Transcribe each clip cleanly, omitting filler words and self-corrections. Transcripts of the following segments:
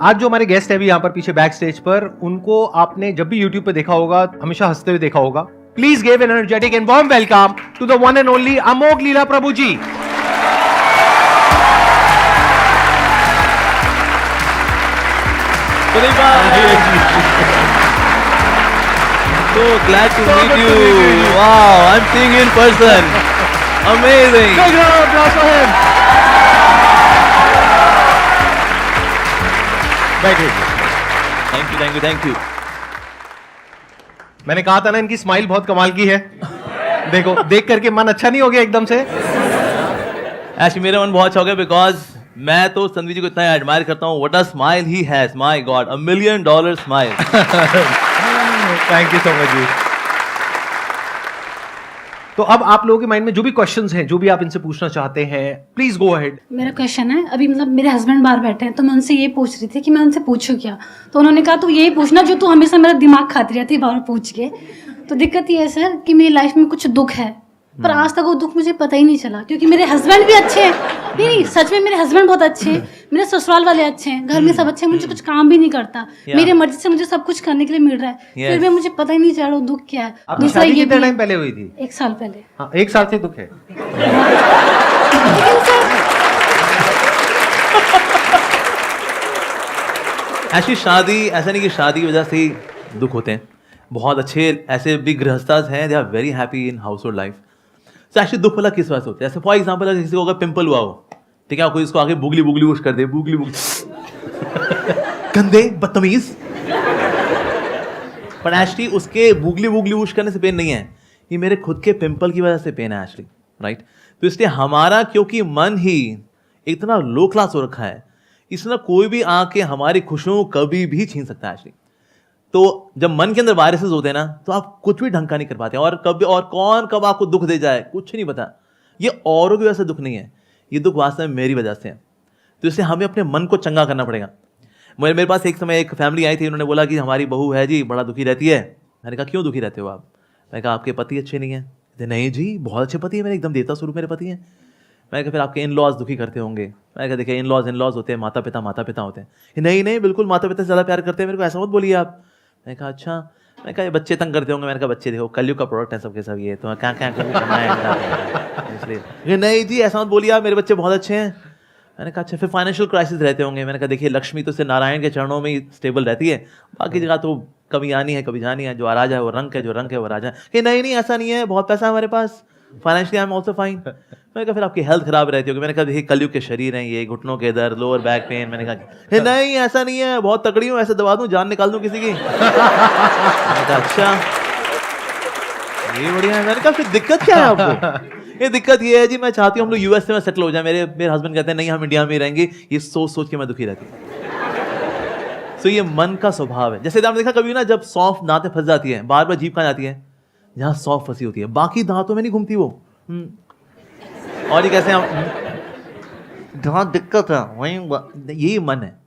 आज जो हमारे गेस्ट है अभी यहाँ पर पीछे बैक स्टेज पर, उनको आपने जब भी YouTube पे देखा होगा, हमेशा हंसते हुए देखा होगा. Please give an energetic and warm welcome to the one and only Amogh Lila Prabhu ji. So glad to meet you. Wow, I'm seeing you in person. Amazing. Big round of applause for him. Thank you. मैंने कहा था ना इनकी smile बहुत कमाल की है. देखो, देख करके मन अच्छा नहीं हो गया एकदम से. Actually, मेरा मन बहुत शौक है because मैं तो संदीप जी को इतना एडमायर करता हूँ. What a smile he has, my God, $1 million smile. Thank you so much ji. तो अब आप लोगों के माइंड में जो भी क्वेश्चंस हैं, जो भी आप इनसे पूछना चाहते हैं, प्लीज गो अहेड. मेरा क्वेश्चन है, अभी मतलब मेरे हस्बैंड बाहर बैठे हैं तो मैं उनसे ये पूछ रही थी कि मैं उनसे पूछूं क्या. तो उन्होंने कहा तू यही पूछना जो तू हमेशा मेरा दिमाग खाती रहती है बार पूछ के. तो दिक्कत ये है सर कि मेरी लाइफ में कुछ दुख है, पर आज तक वो दुख मुझे पता ही नहीं चला, क्योंकि मेरे हस्बैंड भी अच्छे हैं. नहीं, सच में मेरे हस्बैंड बहुत अच्छे हैं, मेरे ससुराल वाले अच्छे हैं, घर में सब अच्छे हैं, मुझे कुछ काम भी नहीं करता, मेरी मर्जी से मुझे सब कुछ करने के लिए मिल रहा है, फिर भी मुझे पता ही नहीं चल रहा दुख क्या है. आपकी दूसरा शादी ये कितने भी टाइम पहले हुई थी? 1 साल पहले. हाँ, 1 साल से दुख है. Actually, शादी ऐसा नहीं कि शादी की वजह से ही दुख होते हैं. बहुत अच्छे ऐसे भी गृहस्थास हैं, they are very happy in household life. तो एक्चुअली दुख वाला किस वजह से होता है? जैसे फॉर एग्जाम्पल अगर किसी को अगर पिंपल हुआ हो, ठीक है, कोई इसको आगे बुगली बुगली वुश कर दे, बुगली बुगली गंदे बदतमीज. पर एक्चुअली उसके बुगली बुगली वुश करने से पेन नहीं है, ये मेरे खुद के पिंपल की वजह से पेन है एक्चुअली, राइट. तो इसलिए हमारा क्योंकि मन ही इतना लो क्लास हो रखा है, इसलिए कोई भी आके हमारी खुशियों कभी भी छीन सकता है एक्चुअली. तो जब मन के अंदर वायरसेस होते हैं ना, तो आप कुछ भी ढंग का नहीं कर पाते. और कभी और कौन कब आपको दुख दे जाए कुछ नहीं पता. ये औरों की वजह से दुख नहीं है, ये दुख वास्तव में मेरी वजह से है. तो इसलिए हमें अपने मन को चंगा करना पड़ेगा. मेरे पास एक समय एक फैमिली आई थी, उन्होंने बोला कि हमारी बहू है जी बड़ा दुखी रहती है. मैंने कहा क्यों दुखी रहते हो आप? मैंने कहा आपके पति अच्छे नहीं हैं. नहीं जी बहुत अच्छे पति है मेरे, एकदम देवता स्वरूप मेरे पति हैं. मैंने कहा फिर आपके इन लॉज दुखी करते होंगे. मैंने कहा देखिए इन लॉज होते हैं, माता पिता होते हैं. नहीं बिल्कुल माता पिता से ज़्यादा प्यार करते हैं मेरे को, ऐसा मत बोलिए आप. मैंने कहा अच्छा. मैंने कहा ये बच्चे तंग करते होंगे. मैंने कहा बच्चे देखो कलयुग का प्रोडक्ट है सबके सब, ये तो क्या करना है इसलिए. नहीं जी ऐसा मत बोलिए आप, मेरे बच्चे बहुत अच्छे हैं. मैंने कहा अच्छा फिर फाइनेंशियल क्राइसिस रहते होंगे. मैंने कहा देखिए लक्ष्मी तो सिर्फ नारायण के चरणों में ही स्टेबल रहती है, बाकी जगह तो कभी आनी है कभी जानी है. जो राजा है वो रंग है, जो रंग है वो राजा है. नहीं ऐसा नहीं है, बहुत पैसा है हमारे पास, financially I am also fine. मैंने कहा फिर आपकी हेल्थ खराब रहती होगी. मैंने कहा देखिए कलयुग के शरीर हैं ये, घुटनों के दर्द, लोअर बैक पेन. मैंने कहा नहीं ऐसा नहीं है, बहुत तगड़ी हूँ, ऐसे दबा दूँ जान निकाल दूँ किसी की. मैंने कहा अच्छा ये बढ़िया है. मैंने कहा फिर दिक्कत क्या है आपको? ये दिक्कत ये है जी मैं चाहती हूँ हम लोग यूएस में सेटल हो जाए. मेरे हस्बैंड कहते हैं नहीं हम इंडिया में ही रहेंगे. ये सोच के मैं दुखी रहती हूँ. तो ये मन का स्वभाव है. जैसे आपने देखा कभी ना जब सौंफ दांत में फंस जाती है, बार बार जीभ कहाँ जाती है? जहाँ सौंफ फंसी होती है, बाकी दांतों में नहीं घूमती वो. और ये कैसे हम जहाँ दिक्कत है वही, यही मन है.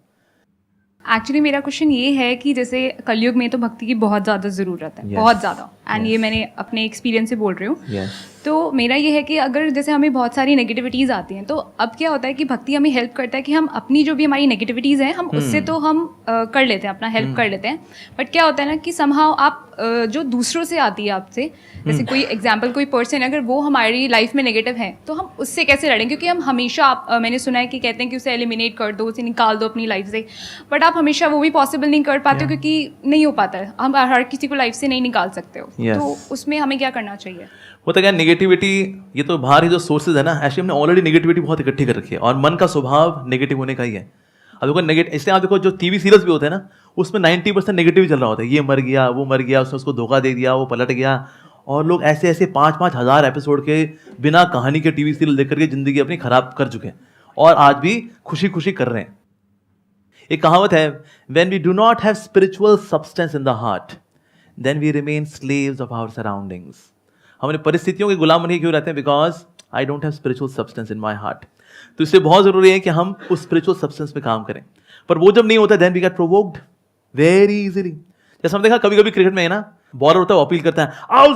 एक्चुअली मेरा क्वेश्चन ये है कि जैसे कलयुग में तो भक्ति की बहुत ज़्यादा ज़रूरत है, बहुत ज़्यादा. एंड ये मैंने अपने एक्सपीरियंस से बोल रही हूँ. तो मेरा ये है कि अगर जैसे हमें बहुत सारी नेगेटिविटीज़ आती हैं, तो अब क्या होता है कि भक्ति हमें हेल्प करता है कि हम अपनी जो भी हमारी नेगेटिविटीज़ हैं हम उससे तो हम कर लेते हैं, अपना हेल्प कर लेते हैं. बट क्या होता है ना कि समहाउ आप जो दूसरों से आती है आपसे, जैसे कोई एग्जाम्पल कोई पर्सन अगर वो हमारी लाइफ में नेगेटिव है तो हम उससे कैसे लड़ें? क्योंकि हम हमेशा मैंने सुना है कि कहते हैं कि उसे एलिमिनेट कर दो, उसे निकाल दो अपनी लाइफ से. बट आप हमेशा वो भी पॉसिबल नहीं कर पाते हो, क्योंकि नहीं हो पाता है. हम हर किसी को लाइफ से नहीं निकाल सकते हो. तो उसमें हमें क्या करना चाहिए? होता क्या नेगेटिविटी, ये तो बाहर ही जो सोर्सेज है ना, एक्चुअली हमने ऑलरेडी नेगेटिविटी बहुत इकट्ठी कर रखी है. और मन का स्वभाव नेगेटिव होने का ही है. अब देखो नेगेटिव, इसलिए आप देखो जो टीवी सीरियल्स भी होते हैं ना, उसमें 90% नेगेटिव चल रहा होता है. ये मर गया, वो मर गया, उसने उसको धोखा दे दिया, वो पलट गया. और लोग ऐसे 5-5 हज़ार एपिसोड के बिना कहानी के टीवी सीरियल देख करके जिंदगी अपनी खराब कर चुके हैं, और आज भी खुशी खुशी कर रहे हैं. एक कहावत है, when we do not have spiritual substance in the heart then we remain slaves of our surroundings. हम अपनी परिस्थितियों के गुलाम बने क्यों रहते हैं? Because I don't have spiritual substance in my heart. तो इससे बहुत जरूरी है कि हम उस स्पिरिचुअल सब्सटेंस पे काम करें. पर वो जब नहीं होता then we get provoked very easily. जैसे हम देखा कभी कभी क्रिकेट में है ना, बॉलर होता है वो अपील करता है आउट,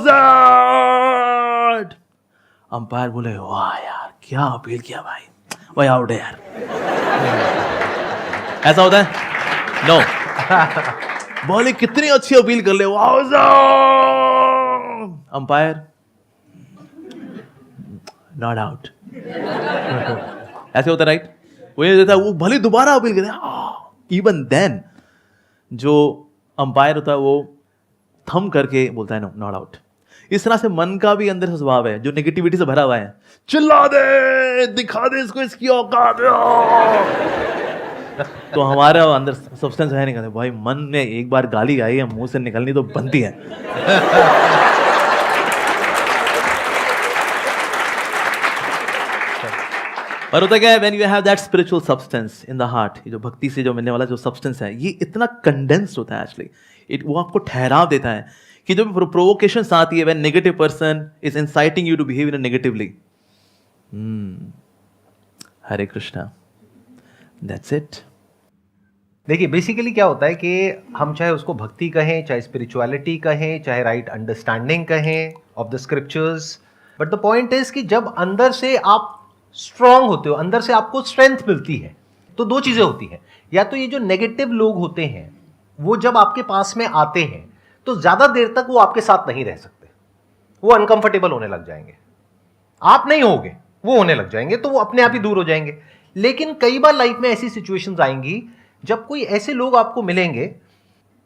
अंपायर बोले वाह यार क्या अपील किया भाई, वही आउट है यार. ऐसा होता है. नो बोले कितनी अच्छी अपील कर ले, अंपायर नॉट आउट, ऐसे होता राइट। वो ये देता है, वो भले दोबारा अपील करे, इवन देन जो अंपायर होता है वो थम करके बोलता है नो नॉट आउट। इस तरह से मन का भी अंदर से स्वभाव है जो नेगेटिविटी से भरा हुआ है, चिल्ला दे, दिखा दे इसको इसकी औकात। तो हमारे अंदर सब्सटेंस है नहीं, कहते भाई मन में एक बार गाली आई है मुंह से निकलनी तो बनती है। और होता क्या है, when you have that spiritual substance in the heart, ये जो भक्ति से जो मिलने वाला जो सब्सटेंस है, ये इतना कंडेंस्ड होता है एक्चुअली, वो आपको ठहराव देता है कि जो प्रोवोकेशंस आती है, when negative person is inciting you to behave in negatively, Hare Krishna, that's it. देखिए बेसिकली क्या होता है कि हम चाहे उसको भक्ति कहें, चाहे स्पिरिचुअलिटी कहें, चाहे राइट अंडरस्टैंडिंग कहें of the scriptures, but the point is कि जब अंदर से आप स्ट्रांग होते हो, अंदर से आपको स्ट्रेंथ मिलती है, तो दो चीजें होती हैं। या तो ये जो नेगेटिव लोग होते हैं वो जब आपके पास में आते हैं तो ज्यादा देर तक वो आपके साथ नहीं रह सकते, वो अनकंफर्टेबल होने लग जाएंगे, आप नहीं होगे, वो होने लग जाएंगे, तो वो अपने आप ही दूर हो जाएंगे। लेकिन कई बार लाइफ में ऐसी सिचुएशंस आएंगी जब कोई ऐसे लोग आपको मिलेंगे,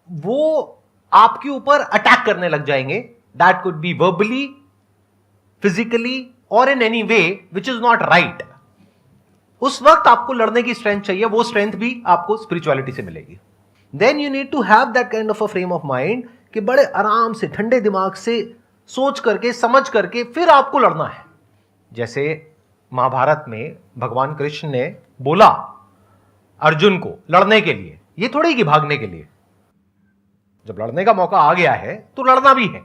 वो आपके ऊपर अटैक करने लग जाएंगे, that could be verbally, physically और in any way which is not right. उस वक्त आपको लड़ने की स्ट्रेंथ चाहिए, वो स्ट्रेंथ भी आपको स्पिरिचुअलिटी से मिलेगी। Then you need to have that kind of a frame of mind कि बड़े आराम से ठंडे दिमाग से सोच करके समझ करके फिर आपको लड़ना है। जैसे महाभारत में भगवान कृष्ण ने बोला अर्जुन को लड़ने के लिए, ये थोड़ी कि भागने के लिए, जब लड़ने का मौका आ गया है तो लड़ना भी है।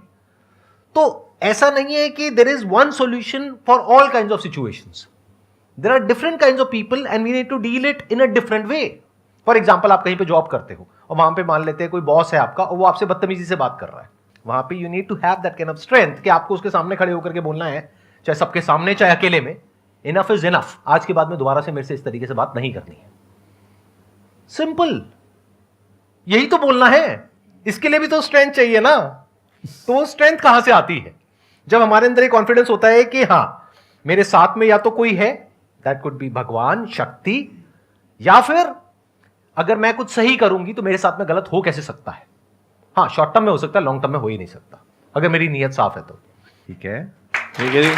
तो ऐसा नहीं है कि there is one solution for all kinds of situations, there are different kinds of people and we need to deal it in a different way. For example, आप कहीं पे जॉब करते हो और वहां पे मान लेते हैं कोई बॉस है आपका और वो आपसे बदतमीजी से बात कर रहा है, वहां पे you need to have that kind of strength कि आपको उसके सामने खड़े होकर के बोलना है, चाहे सबके सामने चाहे अकेले में, इनफ इज इनफ, आज के बाद में दोबारा से मेरे से इस तरीके से बात नहीं करनी है। सिंपल, यही तो बोलना है। इसके लिए भी तो स्ट्रेंथ चाहिए ना। तो वो स्ट्रेंथ कहां से आती है? जब हमारे अंदर एक कॉन्फिडेंस होता है कि हां मेरे साथ में या तो कोई है, दैट कुड बी भगवान, शक्ति, या फिर अगर मैं कुछ सही करूंगी तो मेरे साथ में गलत हो कैसे सकता है। हाँ, शॉर्ट टर्म में हो सकता है, लॉन्ग टर्म में हो ही नहीं सकता, अगर मेरी नीयत साफ है तो। ठीक है, ठीक है जी।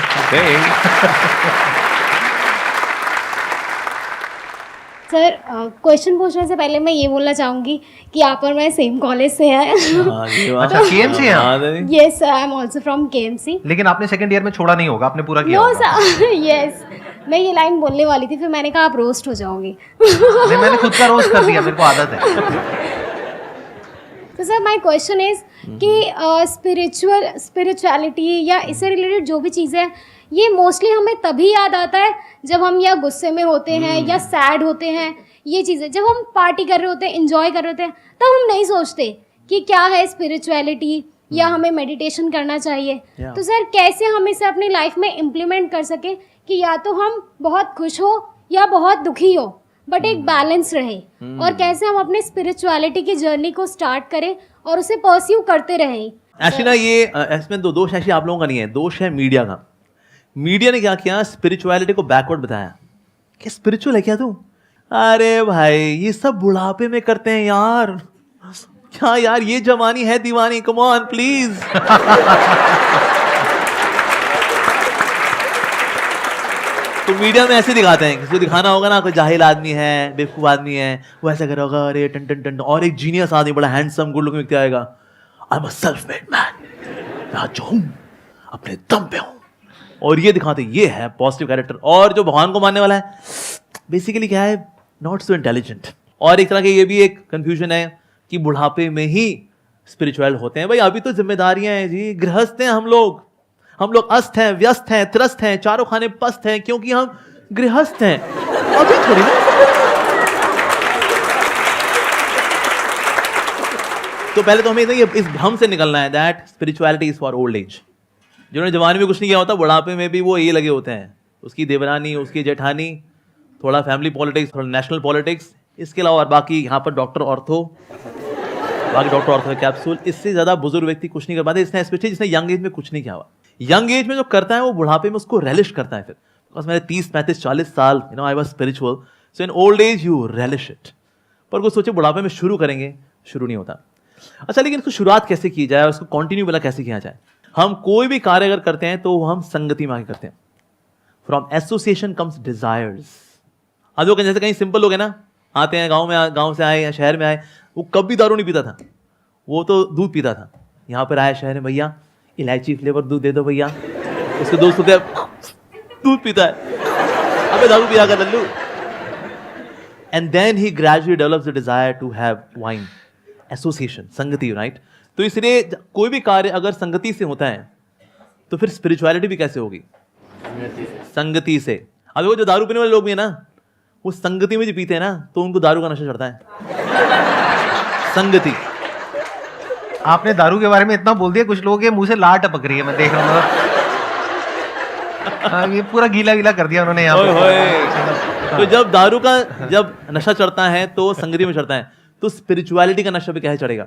सर, क्वेश्चन पूछने से पहले मैं ये बोलना चाहूँगी कि आप और मैं सेम कॉलेज से हैं। अच्छा, केएमसी हैं? Yes sir, I am also from KMC. लेकिन आपने सेकंड ईयर में छोड़ा नहीं होगा, आपने पूरा किया नो होगा। सर, यस, मैं ये लाइन बोलने वाली थी, फिर मैंने कहा आप रोस्ट हो जाओगे। नहीं, मैंने खुद का रोस्ट कर दिया, मेरे को आदत है। तो सर माय क्वेश्चन इज कि स्पिरिचुअलिटी या इससे रिलेटेड जो भी चीज़ें हैं, ये मोस्टली हमें तभी याद आता है जब हम या गुस्से में होते हैं या सैड होते हैं। ये चीज़ें जब हम पार्टी कर रहे होते हैं, एंजॉय कर रहे होते हैं, तब हम नहीं सोचते कि क्या है स्पिरिचुअलिटी या हमें मेडिटेशन करना चाहिए। तो सर कैसे हम इसे अपनी लाइफ में इम्प्लीमेंट कर सकें कि या तो हम बहुत खुश हो या बहुत दुखी हो, बट एक बैलेंस रहे, और कैसे हम अपने स्पिरिचुअलिटी की जर्नी को स्टार्ट करें और उसे परस्यू करते रहें। एक्चुअली ना ये इसमें दोष ऐसे आप लोगों का नहीं है, दोष है मीडिया का। मीडिया ने क्या किया, स्पिरिचुअलिटी को बैकवर्ड बताया कि स्पिरिचुअल है क्या तू? अरे भाई ये सब बुढ़ापे में करते हैं यार, क्या यार ये जवानी है दीवानी, कम ऑन प्लीज। तो मीडिया में ऐसे दिखाते हैं, किसी को दिखाना होगा ना कोई जाहिल आदमी है, बेवकूफ आदमी है, वो ऐसा कर होगा, अरे टन टन टन, और एक जीनियस आदमी बड़ा हैंडसम गुड लुकिंग व्यक्ति आएगा, I am a self made man, मैं जो हूं अपने दम पे हूं, और ये दिखाते ये है पॉजिटिव कैरेक्टर। और जो भगवान को मानने वाला है बेसिकली क्या है, नॉट सो इंटेलिजेंट। और एक तरह के ये भी एक कंफ्यूजन है कि बुढ़ापे में ही स्पिरिचुअल होते हैं। भाई अभी तो जिम्मेदारियां हैं जी, गृहस्थ हैं हम लोग अस्त हैं, व्यस्त हैं, त्रस्त हैं, चारों खाने पस्त हैं, क्योंकि हम गृहस्थ हैं। अभी थोड़ी ना। तो पहले तो हमें इस भ्रम से निकलना है that spirituality is for old age. जिन्होंने जवानी में कुछ नहीं किया होता, बुढ़ापे में भी वो ये लगे होते हैं, उसकी देवरानी, उसकी जेठानी, थोड़ा फैमिली पॉलिटिक्स, थोड़ा नेशनल पॉलिटिक्स, इसके अलावा और बाकी यहाँ पर डॉक्टर ऑर्थो कैप्सूल, इससे ज़्यादा बुजुर्ग व्यक्ति कुछ नहीं कर पाते। इसने स्पेशली जिसने यंग एज में कुछ नहीं किया हुआ, यंग एज में जो करता है वो बुढ़ापे में उसको रेलिश करता है। फिर बिकॉज मैंने 30-35-40 साल I was spiritual, so in old age you relish it. पर कुछ सोचे बुढ़ापे में शुरू करेंगे, शुरू नहीं होता। अच्छा, लेकिन इसको शुरुआत कैसे की जाए और उसको कंटिन्यू वाला कैसे किया जाए? हम कोई भी कार्य अगर करते हैं तो हम संगति में आके करते हैं। From association comes desires. आज लोग जैसे कहीं सिंपल लोग हैं ना, आते हैं गांव से आए या शहर में आए, वो कभी दारू नहीं पीता था, वो तो दूध पीता था। यहाँ पर आया शहर में, भैया इलायची फ्लेवर दूध दे दो भैया। उसके दोस्त दूध पीता है, अबे दारू पिया कर लल्लू। And then he gradually develops the desire to have wine. Association, संगति, राइट? तो इसलिए कोई भी कार्य अगर संगति से होता है तो फिर स्पिरिचुअलिटी भी कैसे होगी? संगति से। अब वो जो दारू पीने वाले लोग भी है ना, वो संगति में जो पीते हैं ना, तो उनको दारू का नशा चढ़ता है। संगति। आपने दारू के बारे में इतना बोल दिया, कुछ लोगों के मुंह से लार टपक रही है, मैं देख रहा हूँ। ये पूरा गीला गीला कर दिया उन्होंने यहाँ पे। तो जब नशा चढ़ता है तो संगति में चढ़ता है, तो स्पिरिचुअलिटी का नशा भी कैसे चढ़ेगा?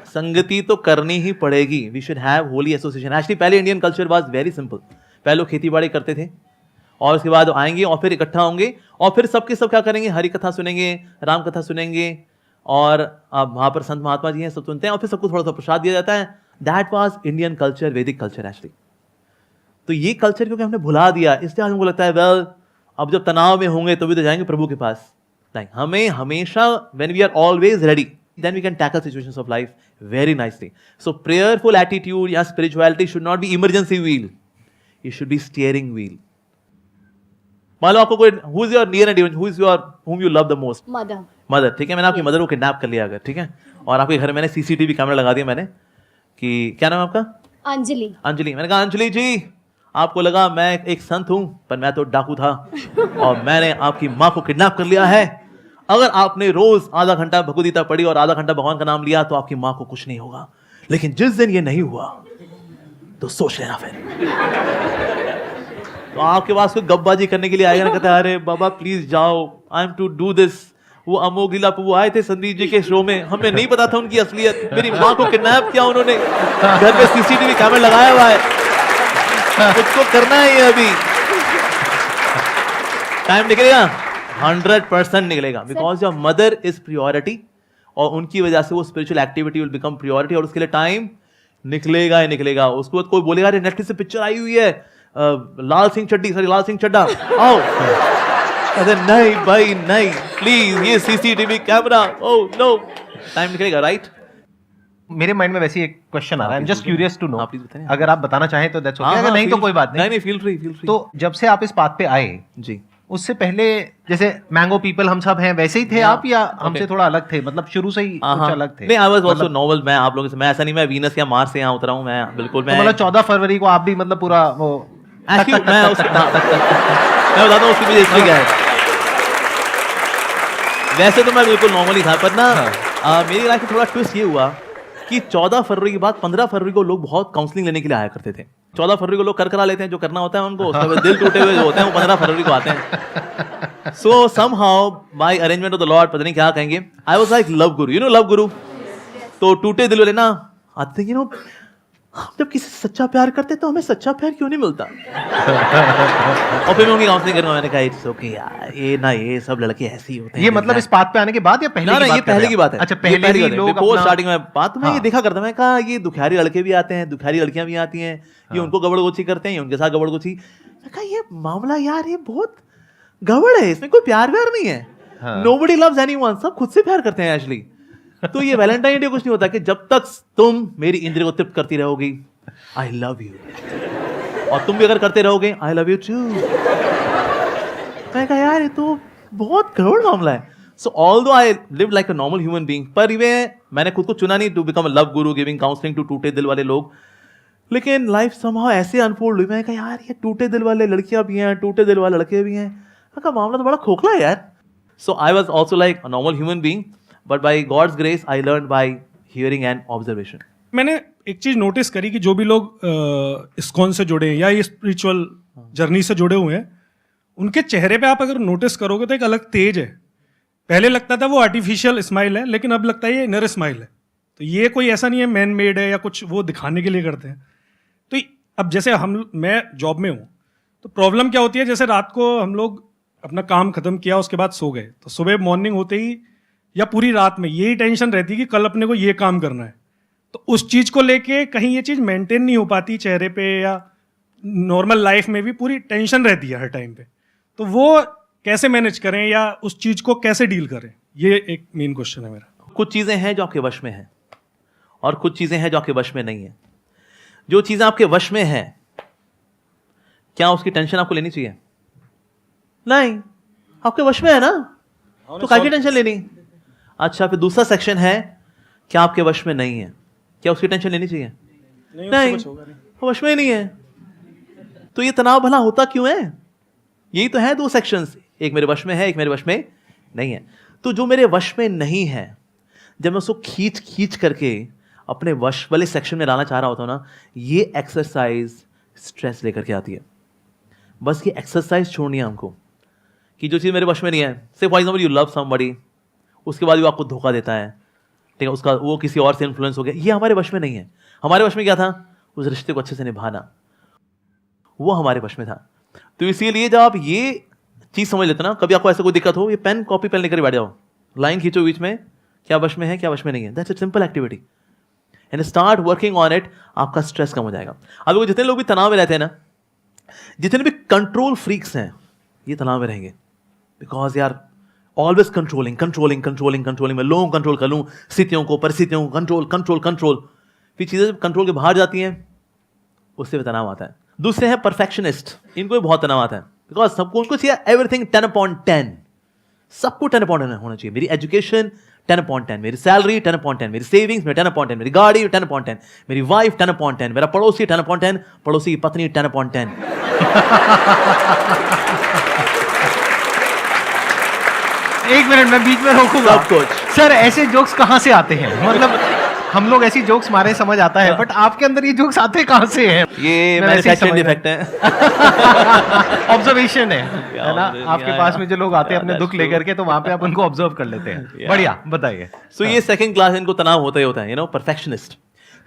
संगति तो करनी ही पड़ेगी। We should have holy association. Actually पहले Indian culture was very simple. पहले लोग खेती बाड़ी करते थे और उसके बाद आएंगे और फिर इकट्ठा होंगे और फिर सबके सब क्या करेंगे? हरि कथा सुनेंगे, राम कथा सुनेंगे और वहां पर संत महात्मा जी हैं, सब सुनते हैं और फिर सबको थोड़ा सा प्रसाद दिया जाता है। दैट वाज इंडियन कल्चर, वैदिक कल्चर एक्चुअली। तो ये कल्चर क्योंकि हमने भुला दिया, इसलिए हमको लगता है वेल अब जब तनाव में होंगे तो भी तो जाएंगे प्रभु के पास। नहीं, हमें हमेशा when we are always ready, then we can tackle situations of life very nicely. So prayerful attitude या spirituality should not be emergency wheel, it should be steering wheel. मान लो आपको कोई who is your near and dear, whom you love the most? Mother. ठीक है, मैंने आपकी mother को kidnap कर लिया अगर, ठीक है, और आपके घर में मैंने सीसीटीवी कैमरा लगा दिया मैंने कि क्या नाम है आपका? अंजलि। मैंने कहा अंजलि जी, आपको लगा मैं एक संत हूं, पर मैं तो डाकू था और मैंने आपकी माँ को किडनैप कर लिया है। अगर आपने रोज आधा घंटा भगवदगीता पढ़ी और आधा घंटा भगवान का नाम लिया तो आपकी माँ को कुछ नहीं होगा। लेकिन जिस दिन ये नहीं हुआ तो सोच लेना फिर। तो आपके पास कोई गप्पबाजी करने के लिए आएगा ना, कहता है अरे बाबा प्लीज जाओ, I am to do this. वो अमोघ लीला प्रभु आए थे संदीप जी के शो में, हमें नहीं पता था उनकी असलियत। मेरी माँ को किडनैप किया उन्होंने, घर पे सीसीटीवी कैमरा लगाया हुआ है, मुझको करना है ये अभी। टाइम निकलेगा, 100% निकलेगा, because your mother is priority और उनकी वजह से वो spiritual activity will become priority और उसके लिए टाइम निकलेगा ही निकलेगा। उसके बाद कोई बोलेगा अरे नेटफ्लिक्स से पिक्चर आई हुई है लाल सिंह चड्ढा, आओ। अरे नहीं भाई नहीं, प्लीज ये CCTV camera, oh no, time निकलेगा, राइट? मेरे माइंड में वैसे एक क्वेश्चन आ रहा है, I am just curious to know. आप प्लीज बताइए। अगर आप बताना चाहें तो दैट्स ओके, अगर नहीं तो कोई बात नहीं। नहीं, फील फ्री। तो जब से आप इस बात पे आए जी, उससे पहले जैसे मैंगो पीपल हम सब हैं वैसे ही थे आप, या हमसे थोड़ा अलग थे? मतलब शुरू से ही कुछ अलग थे? नहीं, आई वाज आल्सो नॉर्मल। मैं आप लोगों से, मैं ऐसा नहीं मैं वीनस या मार्स से यहाँ उतरा हूँ, मैं बिल्कुल मैं मतलब 14 फरवरी को आप भी मतलब पूरा वो एक्चुअली मैं बताता हूँ उसकी वजह क्या है। वैसे तो मैं बिल्कुल नॉर्मल ही था, पर ना मेरी लाइफ में थोड़ा ट्विस्ट ये हुआ कि 14 फरवरी के बाद 15 फरवरी को लोग बहुत काउंसलिंग लेने के लिए आया करते थे। 14 फरवरी को लोग करा लेते हैं जो करना होता है उनको, उसके बाद दिल टूटे हुए जो होते हैं वो 15 फरवरी को आते हैं। So somehow by arrangement of the Lord, पता नहीं क्या कहेंगे, I was like love guru, you know love guru. तो टूटे दिल वाले ना आते, यू नो हम जब किसी से सच्चा प्यार करते तो हमें सच्चा प्यार क्यों नहीं मिलता? और फिर मैं उनकी काउंसलिंग करूंगा, मैंने कहा इट्स ओके यार, ये सब लड़के ऐसे ही होते हैं। ये मतलब इस बात पे आने के बाद या पहले? ना, ये पहले की बात है। अच्छा, पहले ही लोग बिफोर स्टार्टिंग में बात मैं ये देखा करता, मैं कहा ये दुखियारी लड़के भी आते हैं, दुखियारी लड़कियां भी आती हैं, ये उनको गबड़गोची करते हैं, ये उनके साथ गबड़गोची। मैं कहा ये मामला यार ये बहुत गड़बड़ है, इसमें कोई प्यार नहीं है। नोबडी लव्स एनीवन, सब खुद से प्यार करते हैं एक्चुअली। तो ये वैलेंटाइन डे कुछ नहीं होता कि जब तक तुम मेरी इंद्रिय को तृप्त करती रहोगी, आई लव यू, और तुम भी अगर करते रहोगे आई लव यू टू। मैं कहा यार ये तो बहुत गड़बड़ मामला है। सो although I live like a normal human being, पर मैंने खुद को चुना नहीं to become a love Guru giving counselling to टूटे दिल वाले लोग। लेकिन लाइफ समहाउ ऐसे अनफोल्ड हुई, मैं कहा यार ये टूटे दिल वाले लड़कियां भी हैं, टूटे दिल वाले लड़के भी हैं। मैं कहा मामला तो बड़ा खोखला है यार। So I was also like a normal human being, but by God's grace I learn by hearing and observation. मैंने एक चीज नोटिस करी कि जो भी लोग इस्कॉन से जुड़े हैं या ये स्पिरिचुअल जर्नी से जुड़े हुए हैं, उनके चेहरे पे आप अगर नोटिस करोगे तो एक अलग तेज है। पहले लगता था वो आर्टिफिशियल स्माइल है, लेकिन अब लगता है ये इनर स्माइल है। तो ये कोई ऐसा नहीं है मैन मेड है या कुछ वो दिखाने के लिए करते हैं। तो अब जैसे मैं जॉब में हूँ, तो प्रॉब्लम क्या होती है, जैसे रात को हम लोग अपना काम खत्म किया, उसके बाद सो गए, तो सुबह मॉर्निंग होते ही या पूरी रात में यही टेंशन रहती है कि कल अपने को ये काम करना है। तो उस चीज़ को लेके कहीं ये चीज़ मेंटेन नहीं हो पाती चेहरे पे, या नॉर्मल लाइफ में भी पूरी टेंशन रहती है हर टाइम पे। तो वो कैसे मैनेज करें या उस चीज़ को कैसे डील करें, ये एक मेन क्वेश्चन है मेरा। कुछ चीज़ें हैं जो आपके वश में हैं और कुछ चीज़ें हैं जो आपके वश में नहीं है। जो चीज़ें आपके वश में हैं, क्या उसकी टेंशन आपको लेनी चाहिए? नहीं, आपके वश में है ना, तो काहे की टेंशन लेनी? अच्छा, फिर दूसरा सेक्शन है, क्या आपके वश में नहीं है, क्या उसकी टेंशन लेनी चाहिए? नहीं, वो वश में ही नहीं है। तो ये तनाव भला होता क्यों है? यही तो है दो सेक्शंस, एक मेरे वश में है, एक मेरे वश में नहीं है। तो जो मेरे वश में नहीं है, जब मैं उसको खींच खींच करके अपने वश वाले सेक्शन में डालना चाह रहा होता हूं ना, ये एक्सरसाइज स्ट्रेस लेकर के आती है। बस ये एक्सरसाइज छोड़नी है हमको, कि जो चीज़ मेरे वश में नहीं है, से for example you love somebody, उसके बाद भी आपको धोखा देता है, ठीक है, उसका वो किसी और से इन्फ्लुएंस हो गया, ये हमारे वश में नहीं है। हमारे वश में क्या था? उस रिश्ते को अच्छे से निभाना, वो हमारे वश में था। तो इसीलिए जब आप ये चीज़ समझ लेते ना, कभी आपको ऐसा कोई दिक्कत हो, ये पेन कॉपी पेन लेकर बैठ जाओ, लाइन खींचो बीच में, क्या वश में है क्या वश में नहीं है। That's a simple activity and start working on it, आपका स्ट्रेस कम हो जाएगा। अब जितने लोग भी तनाव में रहते हैं ना, जितने भी कंट्रोल फ्रीक्स हैं, ये तनाव में रहेंगे, बिकॉज यार always controlling controlling controlling controlling, मैं लोगों को कंट्रोल कर लूँ, स्थितियों को परिस्थितियों को कंट्रोल कंट्रोल कंट्रोल, फिर चीज़ें जब कंट्रोल के बाहर जाती हैं, उससे भी तनाव आता है। दूसरे हैं परफेक्शनिस्ट, इनको भी बहुत तनाव आता है, बिकॉज सबको उनको चाहिए एवरीथिंग 10/10, सबको 10/10 होना चाहिए। मेरी एजुकेशन 10/10, मेरी सैलरी 10/10, मेरी सेविंग्स में 10/10, मेरी गाड़ी 10/10, मेरी वाइफ 10/10, मेरा पड़ोसी 10/10, पड़ोसी की पत्नी 10/10। एक मिनट, मैं बीच में रोकूंगा। सब कुछ। सर, ऐसे जोक्स कहाँ से आते हैं? मतलब हम लोग ऐसी जोक्स मारे समझ आता है, बट आपके अंदर ये जोक्स आते कहाँ से हैं? ये मैं वैसे ही मैन्युफैक्चरिंग समझ डिफेक्ट है। ऑब्जर्वेशन है ना? आपके या, पास में जो लोग आते हैं अपने that's दुख true. लेकर के, तो वहां पे आप उनको ऑब्जर्व कर लेते हैं। बढ़िया, बताइए। सो ये सेकंड क्लास, इनको तनाव होता ही होता है, परफेक्शनिस्ट।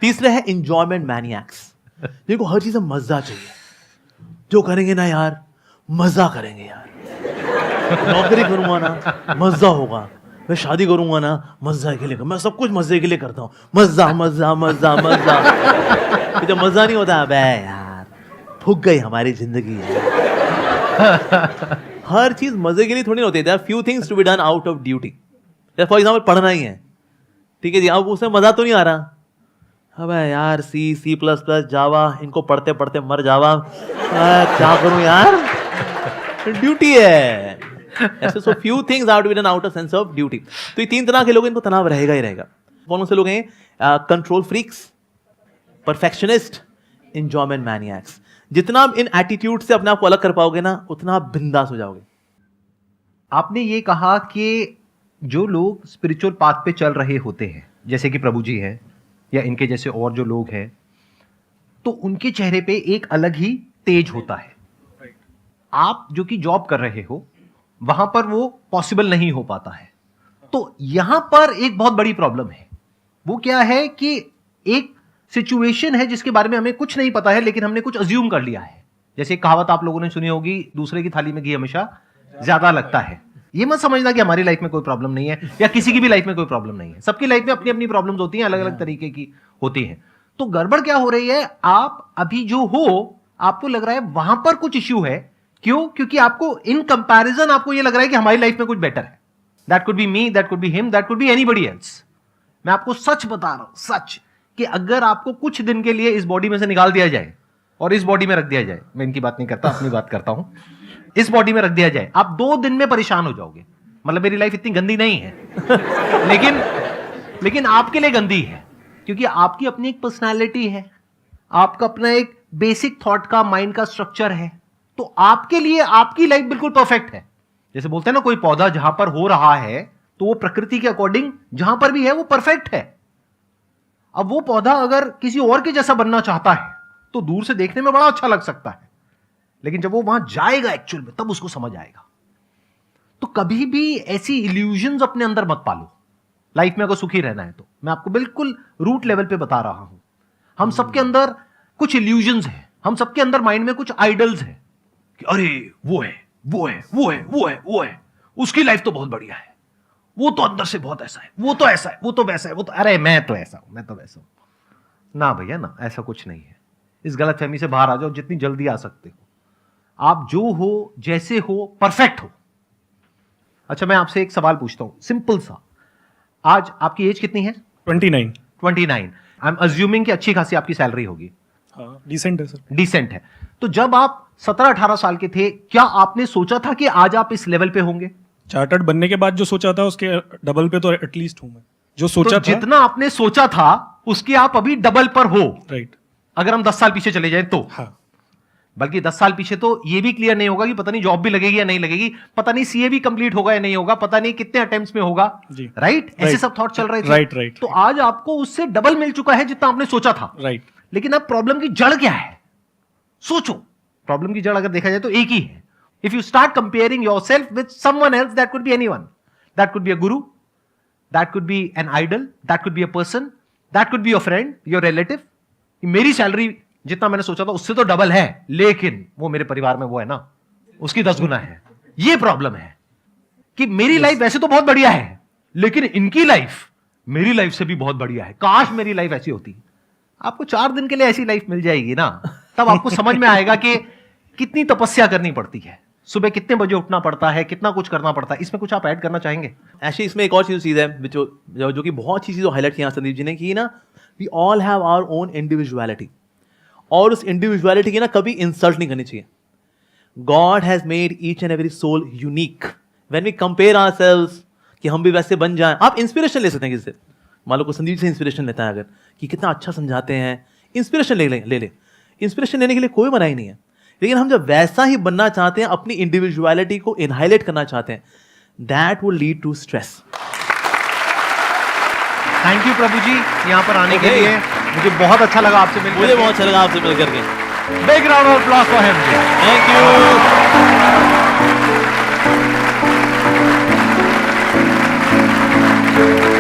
तीसरे है इंजॉयमेंट मैनियाक्स, जिनको हर चीज में मजा चाहिए, जो करेंगे ना यार मजा करेंगे यार, नौकरी करूंगा ना मजा होगा, मैं शादी करूंगा ना मजा के लिए, मैं सब कुछ मजे के लिए करता हूँ, मजा मजा मजा मजा। जब मजा नहीं होता, अबे यार फूक गई हमारी जिंदगी। हर चीज मजे के लिए थोड़ी होती है। There are few things to be done out of duty. For example पढ़ना ही है, ठीक है जी, अब उसमें मजा तो नहीं आ रहा, अबे यार C++, जावा, इनको पढ़ते पढ़ते मर जावा, क्या करूं यार, ड्यूटी है। ऐसे so few things are to be done out of sense of duty. तो ये तीन तरह के लोग, इनको तनाव रहेगा ही रहेगा। कौन से लोग हैं? Control freaks, perfectionist, enjoyment maniacs. जितना आप इन एटीट्यूड से अपने आप को अलग कर पाओगे ना, उतना आप बिंदास हो जाओगे। आपने ये कहा कि जो लोग स्पिरिचुअल पाथ पे चल रहे होते हैं, जैसे कि प्रभु जी हैं या इनके जैसे और जो लोग हैं, तो उनके चेहरे पे एक अलग ही तेज होता है। आप जो कि जॉब कर रहे हो, वहां पर वो पॉसिबल नहीं हो पाता है। तो यहां पर एक बहुत बड़ी प्रॉब्लम है। वो क्या है कि एक सिचुएशन है जिसके बारे में हमें कुछ नहीं पता है, लेकिन हमने कुछ अज्यूम कर लिया है। जैसे एक कहावत आप लोगों ने सुनी होगी, दूसरे की थाली में घी हमेशा ज्यादा लगता है। ये मत समझना कि हमारी लाइफ में कोई प्रॉब्लम नहीं है या किसी की भी लाइफ में कोई प्रॉब्लम नहीं है। सबकी लाइफ में अपनी अपनी प्रॉब्लम्स होती हैं, अलग अलग तरीके की होती हैं। तो गड़बड़ क्या हो रही है, आप अभी जो हो, आपको लग रहा है वहां पर कुछ इश्यू है। क्यों? क्योंकि आपको इन कंपैरिजन आपको ये लग रहा है कि हमारी लाइफ में कुछ बेटर है। That could B me, that could be him, that could B anybody else. मैं आपको सच बता रहा हूं, सच, कि अगर आपको कुछ दिन के लिए इस बॉडी में से निकाल दिया जाए और इस बॉडी में रख दिया जाए, मैं इनकी बात नहीं करता, अपनी बात करता हूं, इस बॉडी में रख दिया जाए, आप 2 दिन में परेशान हो जाओगे। मतलब मेरी लाइफ इतनी गंदी नहीं है लेकिन आपके लिए गंदी है, क्योंकि आपकी अपनी एक पर्सनालिटी है, आपका अपना एक बेसिक थॉट का, माइंड का स्ट्रक्चर है। तो आपके लिए आपकी लाइफ बिल्कुल परफेक्ट है। जैसे बोलते हैं ना, कोई पौधा जहां पर हो रहा है तो वो प्रकृति के अकॉर्डिंग जहां पर भी है वो परफेक्ट है। अब वो पौधा अगर किसी और के जैसा बनना चाहता है तो दूर से देखने में बड़ा अच्छा लग सकता है, लेकिन जब वो वहां जाएगा एक्चुअल में, तब उसको समझ आएगा। तो कभी भी ऐसी इल्यूजन्स अपने अंदर मत पालो। लाइफ में अगर सुखी रहना है तो मैं आपको बिल्कुल रूट लेवल पे बता रहा हूं। हम सबके अंदर कुछ इल्यूजन्स हैं, हम सबके अंदर माइंड में कुछ आइडल्स हैं कि अरे वो है, वो है, वो है, वो है, वो है, उसकी लाइफ तो बहुत बढ़िया है, वो तो अंदर से बहुत ऐसा है, वो तो ऐसा है, वो तो वैसा है, वो तो अरे मैं तो ऐसा हूं, मैं तो वैसा हूं। ना भैया ना, ऐसा कुछ नहीं है। इस गलतफहमी से बाहर आ जाओ जितनी जल्दी आ सकते हो। आप जो हो, जैसे हो, परफेक्ट हो। अच्छा, मैं आपसे एक सवाल पूछता हूं, सिंपल सा। आज आपकी एज कितनी है? 29। 29। आई एम अज्यूमिंग कि अच्छी खासी आपकी सैलरी होगी। हाँ, डिसेंट है सर। डिसेंट है। तो जब आप 17-18 साल के थे, क्या आपने सोचा था कि आज आप इस लेवल पे होंगे? चार्टर्ड बनने के बाद जो सोचा था उसके डबल पे तो एटलीस्ट हूं मैं, जो सोचा तो था। जितना आपने सोचा था उसके आप अभी डबल पर हो। राइट। अगर हम 10 साल पीछे चले जाएं तो। हाँ। बल्कि 10 साल पीछे तो ये भी क्लियर नहीं होगा कि पता नहीं जॉब भी लगेगी या नहीं लगेगी, पता नहीं सीए भी कंप्लीट होगा या नहीं होगा, पता नहीं कितने अटेम्प्ट्स में होगा। जी। राइट, ऐसे सब थॉट चल रहे थे। राइट। तो आज आपको उससे डबल मिल चुका है जितना आपने सोचा था। राइट। लेकिन अब प्रॉब्लम की जड़ क्या है? सोचो। प्रॉब्लम की जड़ अगर देखा जाए तो एक ही है। If you start comparing yourself with someone else, that could be anyone, that could be a guru, that could be an idol, that could be a person, that could be your friend, your relative. मेरी salary जितना मैंने सोचा था उससे तो double है, लेकिन वो मेरे परिवार में वो है ना, उसकी 10 गुना है। ये प्रॉब्लम है कि मेरी लाइफ वैसे तो बहुत बढ़िया है, लेकिन इनकी लाइफ मेरी लाइफ से भी बहुत बढ़िया है। काश मेरी लाइफ ऐसी होती। आपको 4 दिन के लिए ऐसी लाइफ मिल जाएगी ना, तब आपको समझ में आएगा कि कितनी तपस्या करनी पड़ती है, सुबह कितने बजे उठना पड़ता है, कितना कुछ करना पड़ता है। इसमें कुछ आप ऐड करना चाहेंगे? एक्चुअली इसमें एक और चीज़ है जो कि बहुत अच्छी चीज़ हाईलाइट किया संदीप जी ने कि ना, we all have our own individuality, और उस इंडिविजुअलिटी की ना कभी इंसल्ट नहीं करनी चाहिए। God has made each and every soul unique. When we compare ourselves कि हम भी वैसे बन जाएं, आप इंस्पिरेशन ले सकते हैं किससे। मान लो को संदीप से इंस्पिरेशन लेता है अगर, कि कितना अच्छा समझाते हैं, इंस्पिरेशन ले ले। इंस्पिरेशन लेने के लिए कोई मनाही नहीं है, लेकिन हम जब वैसा ही बनना चाहते हैं, अपनी इंडिविजुअलिटी को इनहाइलाइट करना चाहते हैं, that will lead to stress. Thank you Prabhu ji यहाँ पर आने के लिए। मुझे बहुत अच्छा लगा आपसे मिलकर। मुझे बहुत अच्छा लगा आपसे मिलकर के। Big round of applause for him. Thank you.